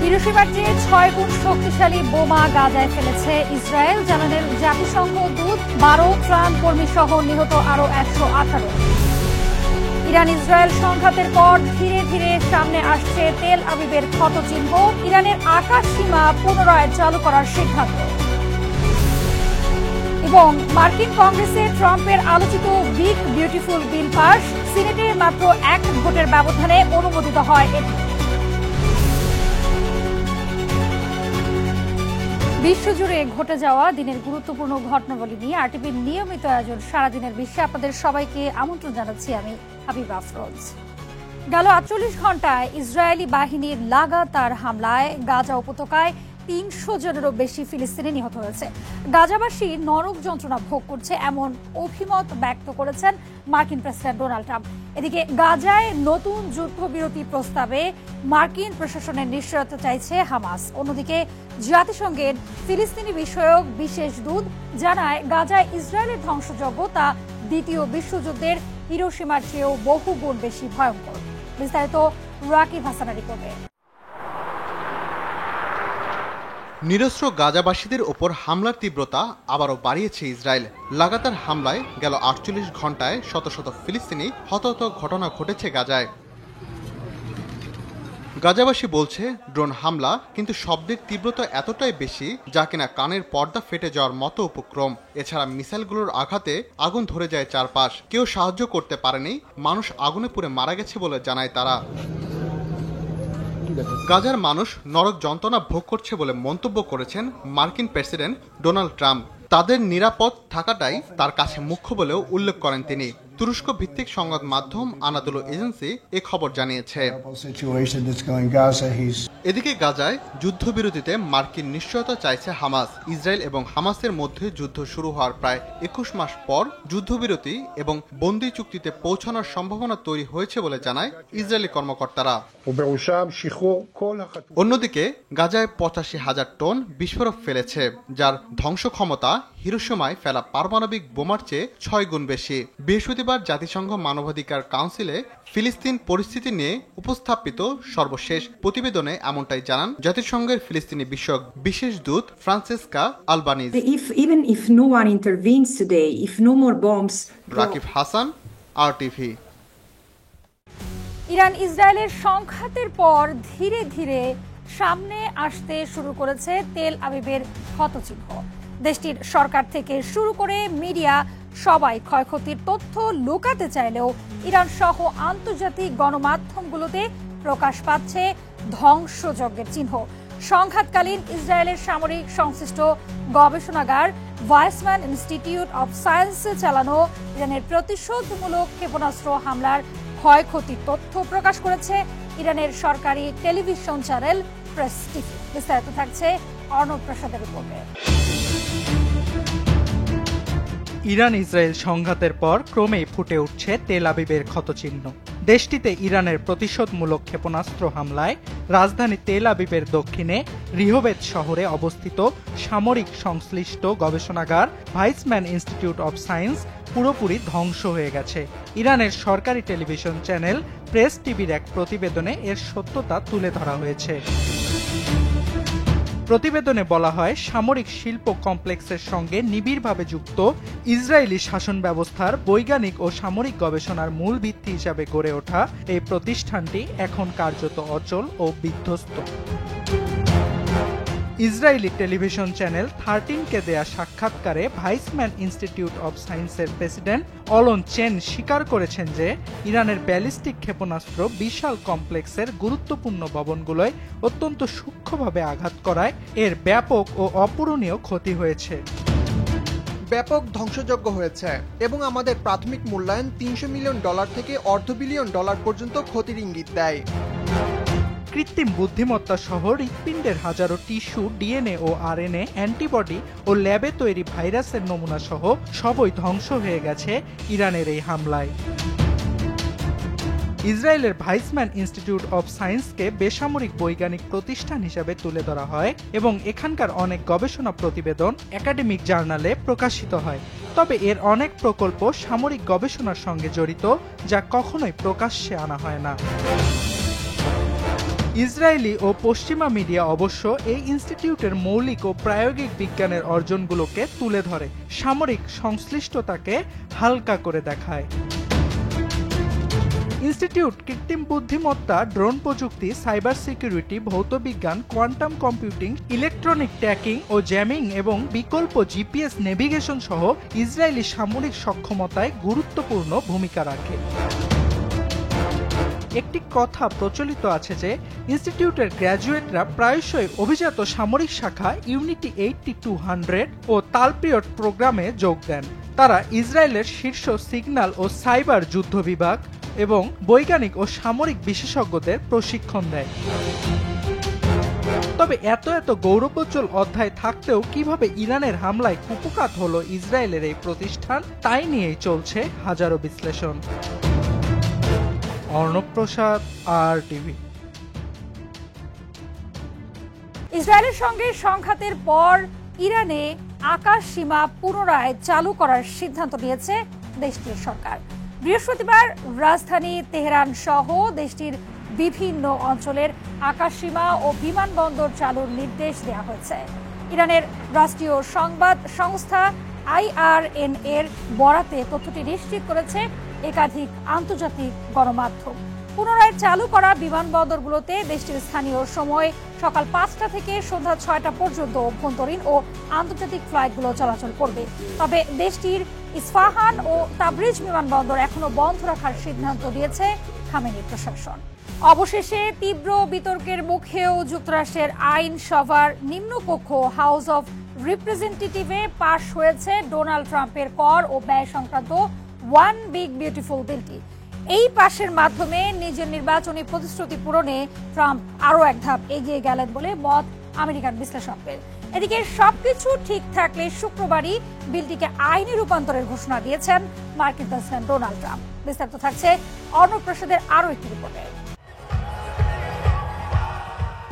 হিরোশিমার চেয়ে 6 গুণ শক্তিশালী বোমা গাজায় ফেলেছে ইসরায়েল, জানালেন জাতিসংঘ দূত। 12 ত্রাণ কর্মী সহ নিহত আরো 118। ইরান ইসরায়েল সংঘাতের পর ধীরে ধীরে সামনে আসছে তেল আবিবের ক্ষতচিহ্ন। ইরানের আকাশ সীমা পুনরায় চালু করার সিদ্ধান্ত। এবং মার্কিন কংগ্রেসে ট্রাম্পের আলোচিত বিগ বিউটিফুল বিল পাস, সিনেটে মাত্র 1 ভোটের ব্যবধানে অনুমোদিত হয় এটি। বিশ্বজুড়ে ঘটে যাওয়া দিনের গুরুত্বপূর্ণ ঘটনাবলী নিয়ে আরটিভির নিয়মিত আয়োজন সারাদিনের বিশ্বে আপনাদের সবাইকে আমন্ত্রণ জানাচ্ছি আমি হাবিবা আফরোজ। গেল 48 ঘন্টায় ইসরায়েলি বাহিনীর লাগাতার হামলায় গাজা উপত্যকায় 300 জনেরও বেশি ফিলিস্তিনি নিহত হয়েছে। গাজাবাসী নরক যন্ত্রণা ভোগ করছে এমন অভিমত ব্যক্ত করেছেন মার্কিন প্রেসিডেন্ট ডোনাল্ড ট্রাম্প। এদিকে গাজায় নতুন যুদ্ধবিরতি প্রস্তাবে মার্কিন প্রশাসনের নিশ্চয়তা চাইছে হামাস। অন্যদিকে জাতিসংঘের ফিলিস্তিনি বিষয়ক বিশেষ দূত জানায়, গাজায় ইসরায়েলের ধ্বংসযজ্ঞ তা দ্বিতীয় বিশ্বযুদ্ধের হিরোশিমার চেয়েও বহু গুণ বেশি ভয়ঙ্কর। বিস্তারিত রাকিব হাসানের রিপোর্টে। নিরস্ত্র গাজাবাসীদের ওপর হামলার তীব্রতা আবারও বাড়িয়েছে ইসরায়েল। লাগাতার হামলায় গেল 48 ঘন্টায় শত শত ফিলিস্তিনি হতাহত ঘটনা ঘটেছে গাজায়। গাজাবাসী বলছে ড্রোন হামলা, কিন্তু শব্দের তীব্রতা এতটাই বেশি যা কিনা কানের পর্দা ফেটে যাওয়ার মতো উপক্রম। এছাড়া মিসাইলগুলোর আঘাতে আগুন ধরে যায় চারপাশ। কেউ সাহায্য করতে পারেনি, মানুষ আগুনে পুড়ে মারা গেছে বলে জানায় তারা। গাজার মানুষ নরক যন্ত্রণা ভোগ করছে বলে মন্তব্য করেছেন মার্কিন প্রেসিডেন্ট ডোনাল্ড ট্রাম্প। তাদের নিরাপদ থাকাটাই তার কাছে মুখ্য বলেও উল্লেখ করেন তিনি। তুরস্ক ভিত্তিক সংবাদ মাধ্যম আনাদোলু এজেন্সি এ খবর জানিয়েছে। এদিকে গাজায় যুদ্ধবিরতিতে মার্কিন নিশ্চয়তা চাইছে হামাস। ইসরায়েল এবং হামাসের মধ্যে যুদ্ধ শুরু হওয়ার প্রায় 21 মাস পর যুদ্ধবিরতি এবং বন্দি চুক্তিতে পৌঁছানোর সম্ভাবনা তৈরি হয়েছে বলে জানায় ইসরায়েলি কর্মকর্তারা। অন্যদিকে গাজায় 85,000 টন বিস্ফোরক ফেলেছে, যার ধ্বংস ক্ষমতা হিরোশিমায় ফেলা পারমাণবিক বোমার চেয়ে 6 গুণ বেশি। বৃহস্পতিবার জাতিসংঘ মানবাধিকার কাউন্সিলে ফিলিস্তিন পরিস্থিতি নিয়ে উপস্থাপিত সর্বশেষ প্রতিবেদনে এমনটাই জানান জাতিসংঘের ফিলিস্তিনি বিষয়ক বিশেষ দূত Francesca Albanese. Rakib Hasan, RTV. Iran ইসরায়েলের সংঘাতের পর ধীরে ধীরে সামনে আসতে শুরু করেছে তেল আবিবের ক্ষতচিহ্ন। দেশটির সরকার থেকে শুরু করে মিডিয়া সবাই ক্ষয়ক্ষতির তথ্য লুকাতে চাইলেও ইরান সহ আন্তর্জাতিক গণমাধ্যমগুলোতে প্রকাশ পাচ্ছে ধ্বংসযজ্ঞের চিহ্ন। সংঘাতকালীন ইসরায়েলের সামরিক সংশ্লিষ্ট গবেষণাগার ভাইসম্যান ইনস্টিটিউট অব সায়েন্সে চালানো ইরানের প্রতিশোধমূলক ক্ষেপণাস্ত্র হামলার ক্ষয়ক্ষতির তথ্য প্রকাশ করেছে ইরানের সরকারি টেলিভিশন চ্যানেল প্রেস টিভি। বিস্তারিত থাকছে অর্ণব প্রসাদের রিপোর্টে। ইরান ইসরায়েল সংঘাতের পর ক্রমেই ফুটে উঠছে তেল আবিবের ক্ষতচিহ্ন। দেশটিতে ইরানের প্রতিশোধমূলক ক্ষেপণাস্ত্র হামলায় রাজধানী তেল আবিবের দক্ষিণে রিহোবেত শহরে অবস্থিত সামরিক সংশ্লিষ্ট গবেষণাগার ভাইসম্যান ইনস্টিটিউট অব সায়েন্স পুরোপুরি ধ্বংস হয়ে গেছে। ইরানের সরকারি টেলিভিশন চ্যানেল প্রেস টিভির এক প্রতিবেদনে এর সত্যতা তুলে ধরা হয়েছে। প্রতিবেদনে বলা হয়, সামরিক শিল্প কমপ্লেক্সের সঙ্গে নিবিড়ভাবে যুক্ত ইসরায়েলি শাসন ব্যবস্থার বৈজ্ঞানিক ও সামরিক গবেষণার মূল ভিত্তি হিসাবে গড়ে ওঠা এই প্রতিষ্ঠানটি এখন কার্যত অচল ও বিধ্বস্ত। ইসরায়েলি টেলিভিশন চ্যানেল 13কে দেয়া সাক্ষাৎকারে ভাইসম্যান ইনস্টিটিউট অব সায়েন্সের প্রেসিডেন্ট অলন চেন স্বীকার করেছেন যে ইরানের ব্যালিস্টিক ক্ষেপণাস্ত্র বিশাল কমপ্লেক্সের গুরুত্বপূর্ণ ভবনগুলোয় অত্যন্ত সূক্ষ্মভাবে আঘাত করায় এর ব্যাপক ও অপূরণীয় ক্ষতি হয়েছে। ব্যাপক ধ্বংসযজ্ঞ হয়েছে এবং আমাদের প্রাথমিক মূল্যায়ন $300 মিলিয়ন থেকে $250 বিলিয়ন পর্যন্ত ক্ষতির ইঙ্গিত দেয়। কৃত্রিম বুদ্ধিমত্তা সহ হৃৎপিণ্ডের হাজারো টিস্যু, ডিএনএ ও আরএনএ, অ্যান্টিবডি ও ল্যাবে তৈরি ভাইরাসের নমুনা সহ সবই ধ্বংস হয়ে গেছে ইরানের এই হামলায়। ইসরায়েলের ভাইসম্যান ইনস্টিটিউট অব সায়েন্সকে বেসামরিক বৈজ্ঞানিক প্রতিষ্ঠান হিসেবে তুলে ধরা হয় এবং এখানকার অনেক গবেষণা প্রতিবেদন একাডেমিক জার্নালে প্রকাশিত হয়। তবে এর অনেক প্রকল্প সামরিক গবেষণার সঙ্গে জড়িত, যা কখনোই প্রকাশ্যে আনা হয় না। ইসরায়েলি ও পশ্চিমা মিডিয়া অবশ্য এই ইনস্টিটিউটের মৌলিক ও প্রায়োগিক বিজ্ঞানের অর্জনগুলোকে তুলে ধরে সামরিক সংশ্লিষ্টতাকে হালকা করে দেখায়। ইনস্টিটিউট কৃত্রিম বুদ্ধিমত্তা, ড্রোন প্রযুক্তি, সাইবার সিকিউরিটি, ভৌতবিজ্ঞান, কোয়ান্টাম কম্পিউটিং, ইলেকট্রনিক ট্র্যাকিং ও জ্যামিং এবং বিকল্প জিপিএস নেভিগেশন সহ ইসরায়েলি সামরিক সক্ষমতায় গুরুত্বপূর্ণ ভূমিকা রাখে। একটি কথা প্রচলিত আছে যে ইনস্টিটিউটের গ্র্যাজুয়েটরা প্রায়শই অভিজাত সামরিক শাখা ইউনিটি 8200 ও তালপিরিয়ড প্রোগ্রামে যোগ দেন। তারা ইসরায়েলের শীর্ষ সিগন্যাল ও সাইবার যুদ্ধ বিভাগ এবং বৈজ্ঞানিক ও সামরিক বিশেষজ্ঞদের প্রশিক্ষণ দেয়। তবে এত গৌরবোজ্জ্বল অধ্যায় থাকতেও কিভাবে ইরানের হামলায় কুপকাত হলো ইসরায়েলের এই প্রতিষ্ঠান, তাই নিয়েই চলছে হাজারো বিশ্লেষণ। অর্ণব প্রসাদ, RTV। ইসরায়েলের সঙ্গে সংঘাতের পর ইরানে আকাশ সীমা পুনরায় চালু করার সিদ্ধান্ত নিয়েছে দেশটির সরকার। বৃহস্পতিবার রাজধানী তেহরান সহ দেশটির বিভিন্ন অঞ্চলের আকাশসীমা ও বিমানবন্দর চালুর নির্দেশ দেওয়া হয়েছে। ইরানের রাষ্ট্রীয় সংবাদ সংস্থা IRN এর বরাতে তথ্যটি নিশ্চিত করেছে একাধিক আন্তর্জাতিক গণমাধ্যম। পুনরায় চালু করা বিমানবন্দরগুলোতে দেশটির স্থানীয় সময় সকাল 5টা থেকে সন্ধ্যা 6টা পর্যন্ত অভ্যন্তরীণ ও আন্তর্জাতিক ফ্লাইটগুলো চলাচল করবে। তবে দেশটির ইস্পাহান ও তাবরিজ বিমানবন্দর এখনো বন্ধ রাখার সিদ্ধান্ত দিয়েছে খামেনি প্রশাসন। অবশেষে তীব্র বিতর্কের মুখেও যুক্তরাষ্ট্রের আইনসভার নিম্নকক্ষ হাউস অব রিপ্রেজেন্টেটিভে পাশ হয়েছে ডোনাল্ড ট্রাম্পের কর ও ব্যয় সংক্রান্ত ওয়ান বিগ বিউটিফুল বিলটি। এই পাশের মাধ্যমে নিজের নির্বাচনী প্রতিশ্রুতি পূরণে ট্রাম্প আরও এক ধাপ এগিয়ে গেলেন বলে মত আমেরিকান বিশ্লেষকদের। এদিকে সবকিছু ঠিক থাকলে শুক্রবারই বিলটিকে আইনি রূপান্তরের ঘোষণা দিয়েছেন মার্কিন প্রেসিডেন্ট ডোনাল্ড ট্রাম্প। বিস্তারিত থাকছে অর্ণব প্রসাদের আরও একটি রিপোর্টে।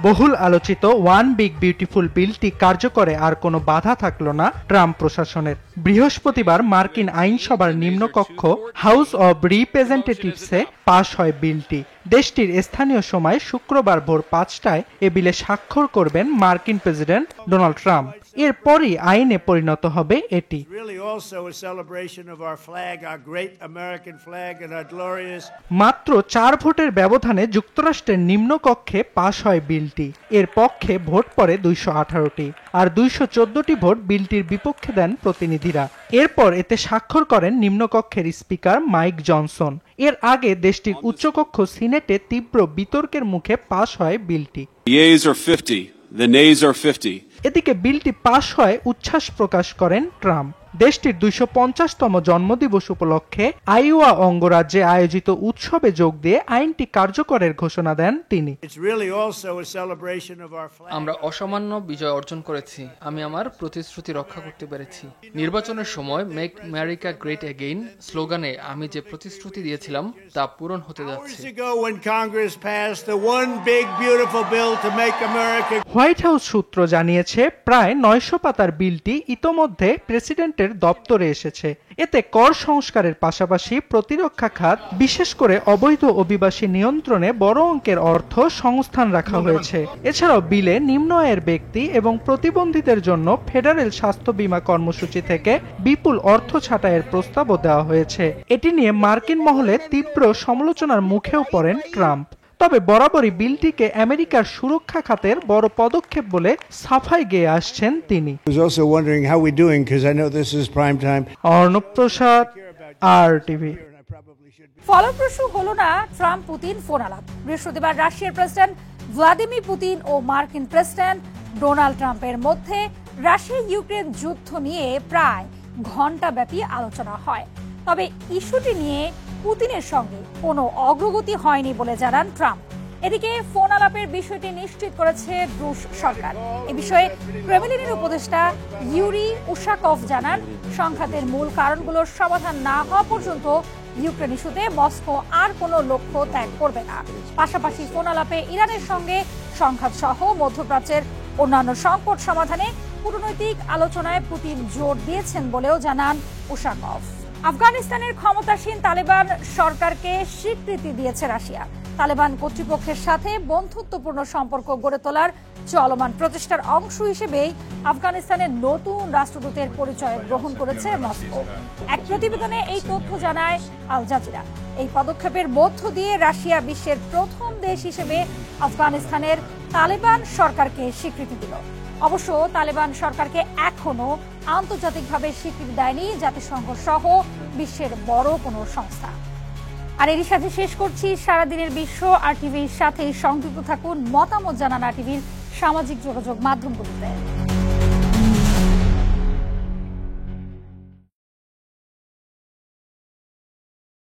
বহুল আলোচিত ওয়ান বিগ বিউটিফুল বিলটি কার্যকরে আর কোনো বাধা থাকলো না ট্রাম্প প্রশাসনের। বৃহস্পতিবার মার্কিন আইনসভার নিম্নকক্ষ হাউস অব রিপ্রেজেন্টেটিভসে পাশ হয় বিলটি। দেশটির স্থানীয় সময় শুক্রবার ভোর 5টায় এ বিলে স্বাক্ষর করবেন মার্কিন প্রেসিডেন্ট ডোনাল্ড ট্রাম্প। এরপরই আইনে পরিণত হবে এটি। মাত্র 4 ভোটের ব্যবধানে যুক্তরাষ্ট্রের নিম্নকক্ষে পাশ হয় বিলটি। এর পক্ষে ভোট পড়ে 218টি আর 214টি ভোট বিলটির বিপক্ষে দেন প্রতিনিধিরা। এরপর এতে স্বাক্ষর করেন নিম্নকক্ষের স্পিকার মাইক জনসন। এর আগে দেশটির উচ্চকক্ষ সিনেটে তীব্র বিতর্কের মুখে পাশ হয় বিলটি। এদিকে বিলটি পাশ হয় উচ্ছ্বাস প্রকাশ করেন ট্রাম্প। দেশটির 250তম জন্মদিবস উপলক্ষে আইওয়া অঙ্গরাজ্যে আয়োজিত উৎসবে যোগ দিয়ে আইনটি কার্যকরের ঘোষণা দেন তিনি। আমরা অসামান্য বিজয় অর্জন করেছি। আমি আমার প্রতিশ্রুতি রক্ষা করতে পেরেছি। নির্বাচনের সময় মেক আমেরিকা গ্রেট এগেইন স্লোগানে আমি যে প্রতিশ্রুতি দিয়েছিলাম তা পূরণ হতে যাচ্ছে। হোয়াইট হাউস সূত্র জানিয়েছে প্রায় 900 পাতার বিলটি ইতোমধ্যে প্রেসিডেন্টের দপ্তরে এসেছে। এতে কর সংস্কারের পাশাপাশি প্রতিরক্ষা খাত, বিশেষ করে অবৈধ অভিবাসী নিয়ন্ত্রণে বড় অঙ্কের অর্থ সংস্থান রাখা হয়েছে। এছাড়াও বিলে নিম্ন আয়ের ব্যক্তি এবং প্রতিবন্ধীদের জন্য ফেডারেল স্বাস্থ্য বীমা কর্মসূচি থেকে বিপুল অর্থ ছাঁটাইয়ের প্রস্তাবও দেওয়া হয়েছে। এটি নিয়ে মার্কিন মহলে তীব্র সমালোচনার মুখেও পড়েন ট্রাম্প। তবে বরাবরই বিলটিকে আমেরিকার সুরক্ষা খাতের বড় পদক্ষেপ বলে সাফাই গেয়ে আসছেন তিনি। অর্ণব প্রসাদ, RTV। ফলপ্রসূ হলো না ট্রাম্প পুতিন ফোন আলাপ। বৃহস্পতিবার রাশিয়ার প্রেসিডেন্ট ভ্লাদিমির পুতিন ও মার্কিন প্রেসিডেন্ট ডোনাল্ড ট্রাম্পের মধ্যে রাশিয়া ইউক্রেন যুদ্ধ নিয়ে প্রায় ঘণ্টাব্যাপী আলোচনা হয়। তবে ইস্যুটি নিয়ে পুতিনের সঙ্গে কোনো অগ্রগতি হয়নি বলে জানান ট্রাম্প। এদিকে ফোন আলাপের বিষয়টি নিশ্চিত করেছে রুশ সরকার। এ বিষয়ে ক্রেমলিনের উপদেষ্টা ইউরি উশাকভ জানান, সংঘাতের মূল কারণগুলোর সমাধান না হওয়া পর্যন্ত ইউক্রেন ইস্যুতে মস্কো আর কোনো লক্ষ্য ত্যাগ করবে না। পাশাপাশি ফোন আলাপে ইরানের সঙ্গে সংঘাত সহ মধ্যপ্রাচ্যের অন্যান্য সংকট সমাধানে কূটনৈতিক আলোচনায় পুতিন জোর দিয়েছেন বলেও জানান উশাকভ। আফগানিস্তানের ক্ষমতাসীন তালেবান সরকারকে স্বীকৃতি দিয়েছে রাশিয়া। তালেবান কর্তৃপক্ষের সাথে বন্ধুত্বপূর্ণ সম্পর্ক গড়ে তোলার চলমান প্রচেষ্টার অংশ হিসেবেই আফগানিস্তানের নতুন রাষ্ট্রদূতের পরিচয় গ্রহণ করেছে মস্কো। এক প্রতিবেদনে এই তথ্য জানায় আল জাজিরা। এই পদক্ষেপের মধ্য দিয়ে রাশিয়া বিশ্বের প্রথম দেশ হিসেবে আফগানিস্তানের তালেবান সরকারকে স্বীকৃতি দিল। অবশ্য তালেবান সরকারকে এখনো আন্তর্জাতিকভাবে স্বীকৃতি দেয়নি জাতিসংঘ সহ বিশ্বের বড় কোনো সংস্থা। আর এরই সাথে শেষ করছি সারাদিনের বিশ্ব। আর টিভির সাথে সংযুক্ত থাকুন, মতামত জানান আর টিভির সামাজিক যোগাযোগ মাধ্যমগুলোতে।